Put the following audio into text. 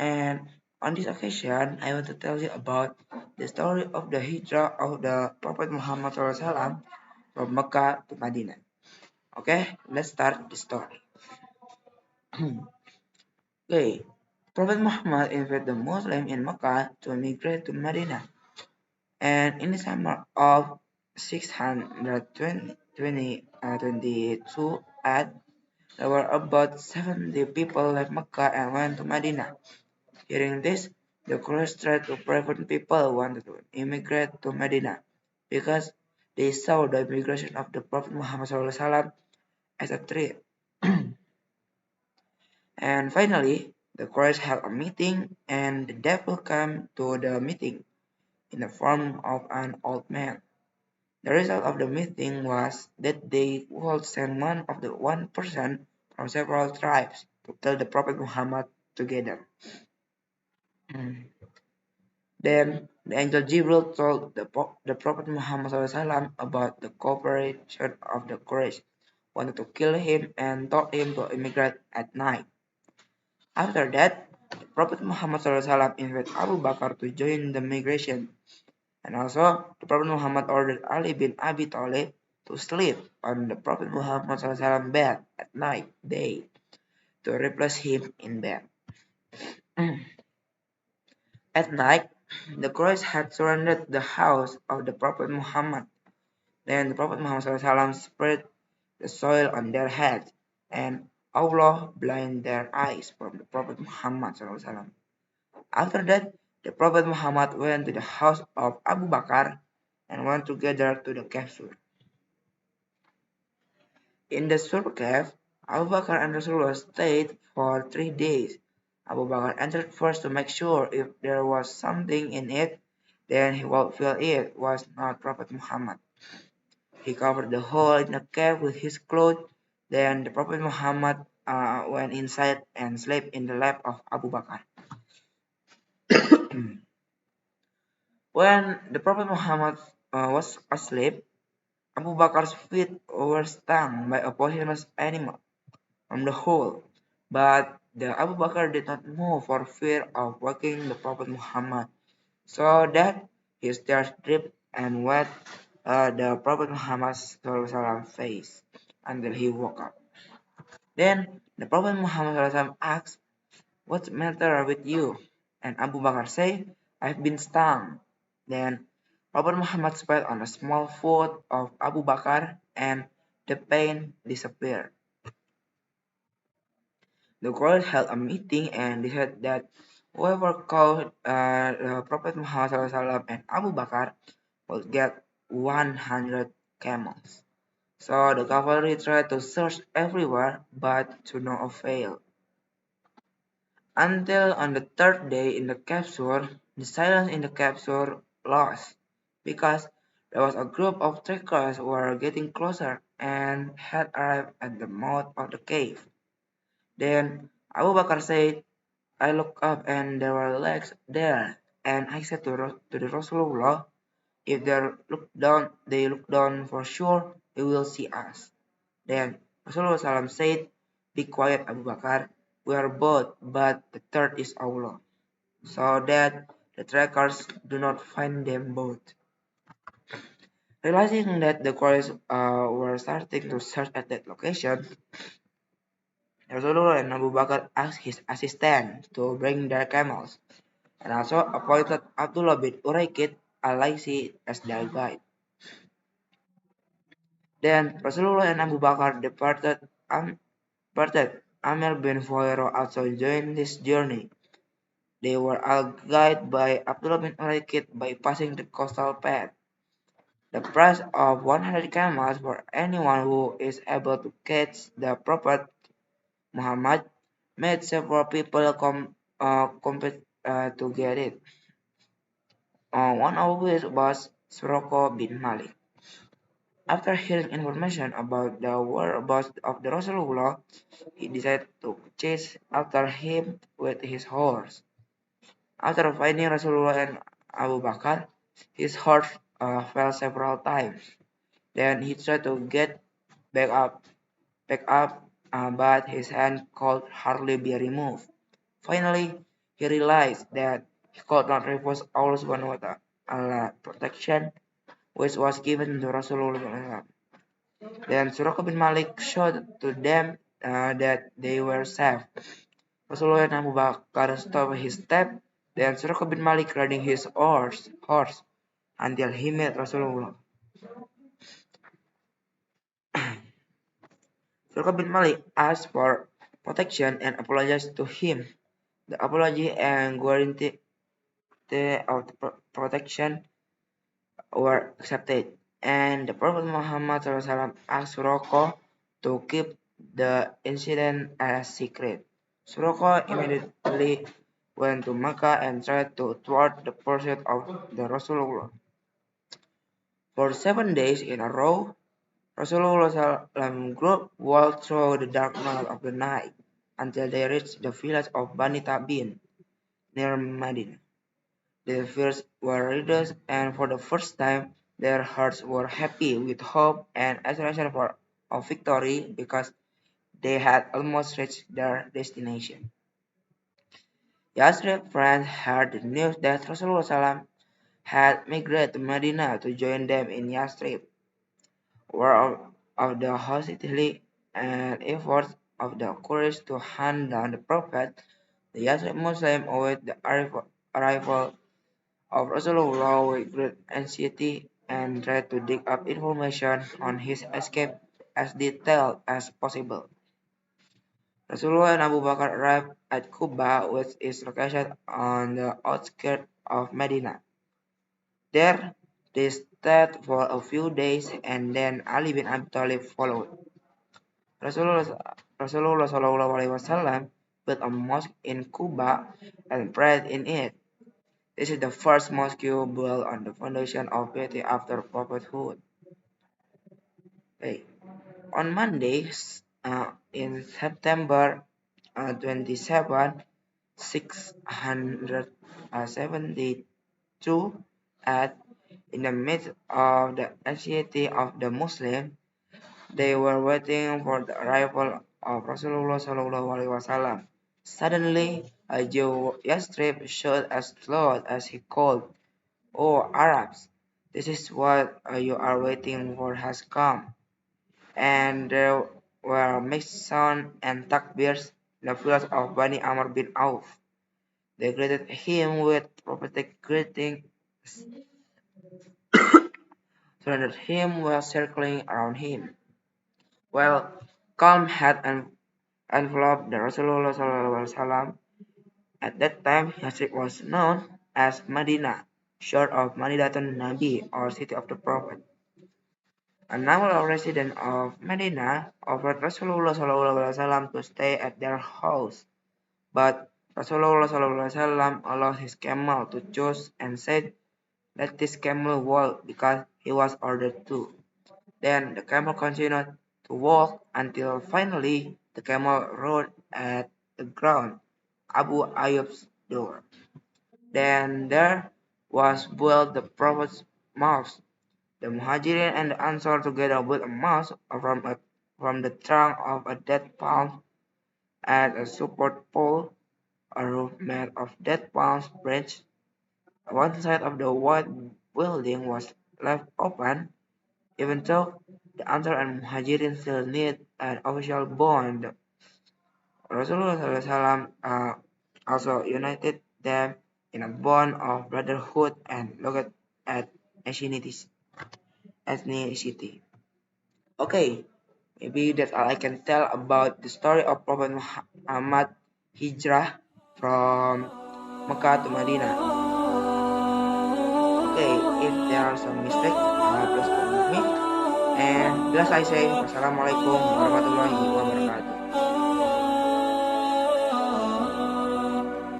And on this occasion, I want to tell you about the story of the Hijrah of the Prophet Muhammad SAW from Mecca to Medina. Okay, let's start the story. Okay, Prophet Muhammad invited the Muslim in Mecca to migrate to Medina, and in the summer of 622 there were about 70 people left Mecca and went to Medina. Hearing this, the Quraysh tried to prevent people who wanted to immigrate to Medina because they saw the immigration of the Prophet Muhammad SAW as a threat. And finally, the Quraysh held a meeting, and the devil came to the meeting in the form of an old man. The result of the meeting was that they would send one of the one person from several tribes to kill the Prophet Muhammad together. Then the angel Jibril told the Prophet Muhammad SAW about the cooperation of the Quraysh, wanted to kill him and told him to immigrate at night. After that, the Prophet Muhammad SAW invited Abu Bakr to join the migration, and also the Prophet Muhammad ordered Ali bin Abi Talib to sleep on the Prophet Muhammad SAW bed at night, day, to replace him in bed. At night, the Quraysh had surrounded the house of the Prophet Muhammad. Then the Prophet Muhammad SAW spread the soil on their heads, and Allah blinded their eyes from the Prophet Muhammad SAW. After that, the Prophet Muhammad went to the house of Abu Bakr and went together to the cave. In the Sur cave, Abu Bakr and Rasulullah stayed for 3 days. Abu Bakr entered first to make sure if there was something in it, then he would feel it was not Prophet Muhammad. He covered the hole in the cave with his clothes. Then the Prophet Muhammad went inside and slept in the lap of Abu Bakr. When the Prophet Muhammad was asleep, Abu Bakr's feet were stung by a poisonous animal from the hole, but the Abu Bakr did not move for fear of waking the Prophet Muhammad, so that his tears dripped and wet the Prophet Muhammad's face until he woke up. Then the Prophet Muhammad asked, "What's the matter with you?" And Abu Bakr said, "I've been stung." Then Prophet Muhammad spat on a small foot of Abu Bakr and the pain disappeared. The Quraysh held a meeting and decided that whoever caught the Prophet Muhammad SAW and Abu Bakr would get 100 camels. So the cavalry tried to search everywhere, but to no avail. Until on the third day in the capsule, the silence in the capsule lost, because there was a group of trekkers who were getting closer and had arrived at the mouth of the cave. Then Abu Bakr said, "I looked up and there were legs there, and I said to the Rasulullah, if they look down for sure, they will see us." Then Rasulullah SAW said, "Be quiet, Abu Bakr. We are both, but the third is Allah, so that the trackers do not find them both." Realizing that the Quraysh were starting to search at that location, Rasulullah and Abu Bakr asked his assistant to bring their camels, and also appointed Abdullah bin Uraykid al-Laisi as their guide. Then Rasulullah and Abu Bakr departed. Amir bin Fuhairah also joined this journey. They were all guided by Abdullah bin Uraykid by passing the coastal path. The price of 100 camels for anyone who is able to catch the Prophet Muhammad made several people compete to get it. One of which was Suroko bin Malik. After hearing information about the whereabouts of the Rasulullah, he decided to chase after him with his horse. After finding Rasulullah and Abu Bakr, his horse fell several times. Then he tried to get back up, but his hand could hardly be removed. Finally, He realized that he could not refuse Allah subhanahu wa ta'ala protection which was given to Rasulullah. Then Surah bin Malik showed to them that they were safe. Rasulullah and Abu Bakr stopped his step. Then Surah bin Malik riding his horse until he met Rasulullah. Surah bin Malik asked for protection and apologized to him. The apology and guarantee of the protection were accepted, and the Prophet Muhammad SAW asked Suroko to keep the incident a secret. Suroko immediately went to Mecca and tried to thwart the pursuit of the Rasulullah. For 7 days in a row, Rasulullah SAW group walked through the darkness of the night until they reached the village of Bani Tabin near Medina. Their fears were reduced, and for the first time, their hearts were happy with hope and aspiration of victory because they had almost reached their destination. Yasrib friends heard the news that Rasulullah SAW had migrated to Medina to join them in Yasrib, aware of the hostility and efforts of the Quraysh to hunt down the Prophet. The Yasrib Muslims await the arrival of Rasulullah with great anxiety and tried to dig up information on his escape as detailed as possible. Rasulullah and Abu Bakr arrived at Quba, which is located on the outskirts of Medina. There, they stayed for a few days and then Ali bin Abi Thalib followed. Rasulullah SAW built a mosque in Quba and prayed in it. This is the first mosque built on the foundation of piety after prophethood. Okay. On Monday, in September 27, 672, at in the midst of the anxiety of the Muslims, they were waiting for the arrival of Rasulullah SAW. Suddenly, a Jew Yastrib showed as loud as he called, "O Arabs, this is what you are waiting for has come." And there were mixed sound and takbirs in the village of Bani Amr bin Auf. They greeted him with prophetic greetings, surrounded him while circling around him. While calm had enveloped the Rasulullah SAW, at that time Yathrib was known as Medina, short of Madinatun Nabi or city of the Prophet. A number of residents of Medina offered Rasulullah SAW to stay at their house, but Rasulullah SAW allowed his camel to choose and said, "Let this camel walk," because he was ordered to. Then the camel continued to walk until finally the camel rode at the ground, Abu Ayyub's door. Then there was built the Prophet's mosque. The Muhajirin and the Ansar together built a mosque from the trunk of a dead palm and a support pole, a roof made of dead palm branches. One side of the white building was left open, even though the Ansar and Muhajirin still need an official bond. Rasulullah SAW also united them in a bond of brotherhood and looked at ethnicity. Okay, maybe that's all I can tell about the story of Prophet Muhammad Hijrah from Mecca to Medina. Okay, if there are some mistakes, please forgive me. And just I say, wassalamualaikum warahmatullahi wabarakatuh.